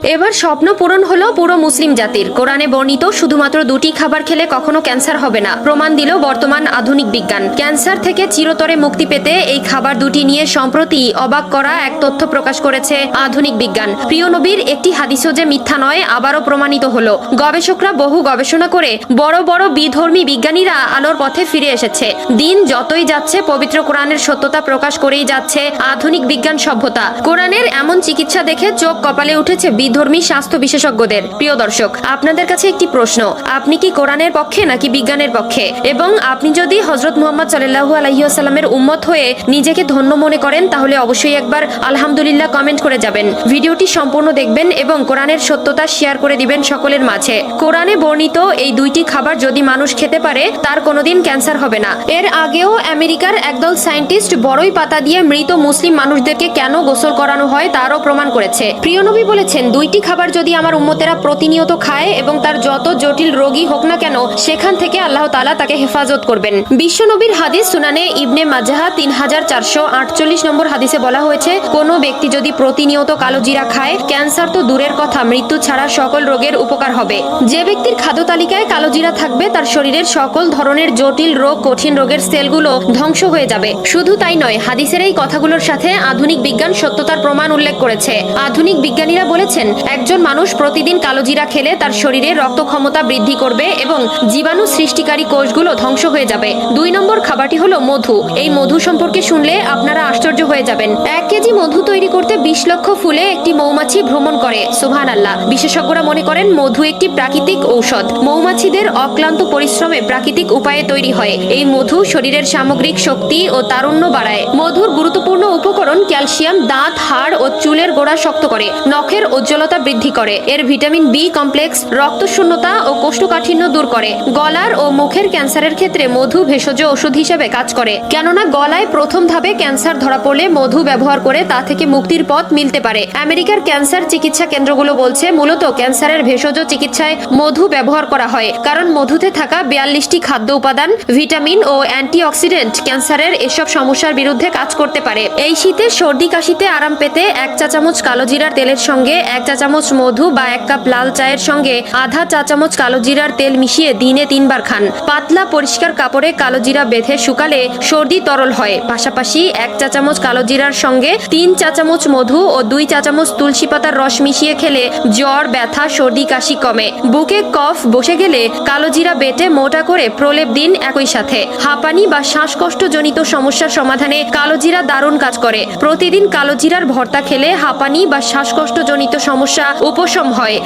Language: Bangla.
এবার স্বপ্ন পূরণ হলো পুরো মুসলিম জাতির। কোরআনে বর্ণিত শুধুমাত্র দুটি খাবার খেলে কখনো ক্যান্সার হবে না প্রমাণ দিল বর্তমান আধুনিক বিজ্ঞান। ক্যান্সার থেকে চিরতরে মুক্তি পেতে এই খাবার দুটি নিয়ে সম্প্রতি অবাক করা এক তথ্য প্রকাশ করেছে আধুনিক বিজ্ঞান। প্রিয় নবীর একটি হাদিসও যে মিথ্যা নয় আবারও প্রমাণিত হলো। গবেষকরা বহু গবেষণা করে বড় বড় বিধর্মী বিজ্ঞানীরা আলোর পথে ফিরে এসেছে। দিন যতই যাচ্ছে পবিত্র কোরআনের সত্যতা প্রকাশ করেই যাচ্ছে আধুনিক বিজ্ঞান সভ্যতা। কোরআনের এমন চিকিৎসা দেখে চোখ কপালে উঠেছে বিধর্মী স্বাস্থ্য বিশেষজ্ঞদের। প্রিয় দর্শক, আপনাদের কাছে একটি প্রশ্ন, আপনি কি কোরআনের পক্ষে নাকি বিজ্ঞানের পক্ষে? এবং আপনি যদি হযরত মুহাম্মদ সাল্লাল্লাহু আলাইহি ওয়াসাল্লামের উম্মত হয়ে নিজেকে ধন্য মনে করেন তাহলে অবশ্যই একবার আলহামদুলিল্লাহ কমেন্ট করে যাবেন। ভিডিওটি সম্পূর্ণ দেখবেন এবং কোরআনের সত্যতা শেয়ার করে দিবেন সকলের মাঝে। কোরআনে বর্ণিত এই দুইটি খাবার যদি মানুষ খেতে পারে তার কোনোদিন ক্যান্সার হবে না। এর আগেও আমেরিকার একদল সায়েন্টিস্ট বড়ই পাতা দিয়ে মৃত মুসলিম মানুষদেরকে কেন গোসল করানো হয় তারও প্রমাণ করেছে। প্রিয় নবী বলেছেন, দুইটি খাবার যদি আমার উম্মতেরা প্রতিনিয়ত খায় এবং তার যত জটিল রোগী হোক না কেন সেখান থেকে আল্লাহ তাআলা তাকে হেফাজত করবেন। বিশ্ব নবীর হাদিস সুনানে ইবনে মাজাহ 3448 নম্বর হাদিসে বলা হয়েছে, কোন ব্যক্তি যদি প্রতিনিয়ত কালো জিরা খায় ক্যান্সার তো দূরের কথা, মৃত্যু ছাড়া সকল রোগের উপকার হবে। যে ব্যক্তির খাদ্য তালিকায় কালো জিরা থাকবে তার শরীরের সকল ধরনের জটিল রোগ, কঠিন রোগের সেলগুলো ধ্বংস হয়ে যাবে। শুধু তাই নয়, হাদিসের এই কথাগুলোর সাথে আধুনিক বিজ্ঞান সত্যতার প্রমাণ উল্লেখ করেছে। আধুনিক বিজ্ঞানীরা বলেছেন, একজন মানুষ প্রতিদিন কালো জিরা খেলে তার শরীরে রক্ত ক্ষমতা বৃদ্ধি করবে এবং জীবাণু সৃষ্টিকারী কোষগুলো ধ্বংস হয়ে যাবে। 2 নম্বর খাবারটি হলো মধু। এই মধু সম্পর্কে শুনলে আপনারা আশ্চর্য হয়ে যাবেন। 1 কেজি মধু তৈরি করতে 20 লক্ষ ফুলে একটি মৌমাছি ভ্রমণ করে। সুবহানাল্লাহ। বিশেষজ্ঞরা মনে করেন মধু একটি প্রাকৃতিক ঔষধ। মৌমাছিদের অক্লান্ত পরিশ্রমে প্রাকৃতিক উপায়ে তৈরি হয়। এই মধু শরীরের সামগ্রিক শক্তি ও তারুণ্য বাড়ায়। মধুর গুরুত্বপূর্ণ উপকরণ ক্যালসিয়াম দাঁত, হাড় ও চুলের গোড়া শক্ত করে, নখের উজ্জ্বলতা বৃদ্ধি করে। এর ভিটামিন বি কমপ্লেক্স রক্ত শূন্যতা ও কোষ্ঠকাঠিন্য দূর করে। গলার ও মুখের ক্যান্সারের ক্ষেত্রে মধু ভেষজ ওষুধ হিসেবে কাজ করে, কেননা গলায় প্রথম ধাপে ক্যান্সার ধরা পড়লে মধু ব্যবহার করে তা থেকে মুক্তির পথ মিলতে পারে। আমেরিকার ক্যান্সার চিকিৎসা কেন্দ্রগুলো বলছে মূলত ক্যান্সারের ভেষজ চিকিৎসায় মধু ব্যবহার করা হয়, কারণ মধুতে থাকা 42টি খাদ্য উপাদান, ভিটামিন ও অ্যান্টিঅক্সিডেন্ট ক্যান্সারের এসব সমস্যার বিরুদ্ধে কাজ করতে পারে। এই শীতে সর্দি কাশিতে আরাম পেতে 1 চা চামচ কালো জিরার তেলের সঙ্গে 1 চা চামচ মধু বা 1 কাপ লাল চায়ের সঙ্গে আধা চা চামচ কালো জিরার তেল মিশিয়ে দিনে 3 বার খান। পাতলা পরিষ্কার কাপড়ে কালো জিরা বেঁধে শুকালে সর্দি তরল হয়। পাশাপাশি 1 চা চামচ কালো জিরার সঙ্গে 3 চা চামচ মধু ও 2 চা চামচ তুলসী পাতার রস মিশিয়ে খেলে জ্বর, ব্যথা, সর্দি কাশি কমে। বুকে কফ বসে গেলে কালো জিরা বেটে মোটা করে প্রলেপ দিন। একই সাথে হাঁপানি বা শ্বাসকষ্ট জনিত সমস্যার সমাধানে কালো জিরা দারুণ কাজ করে। প্রতিদিন কালো জিরার ভর্তা খেলে হাঁপানি বা শ্বাসকষ্ট জনিত সমস্যা উপশম হয়।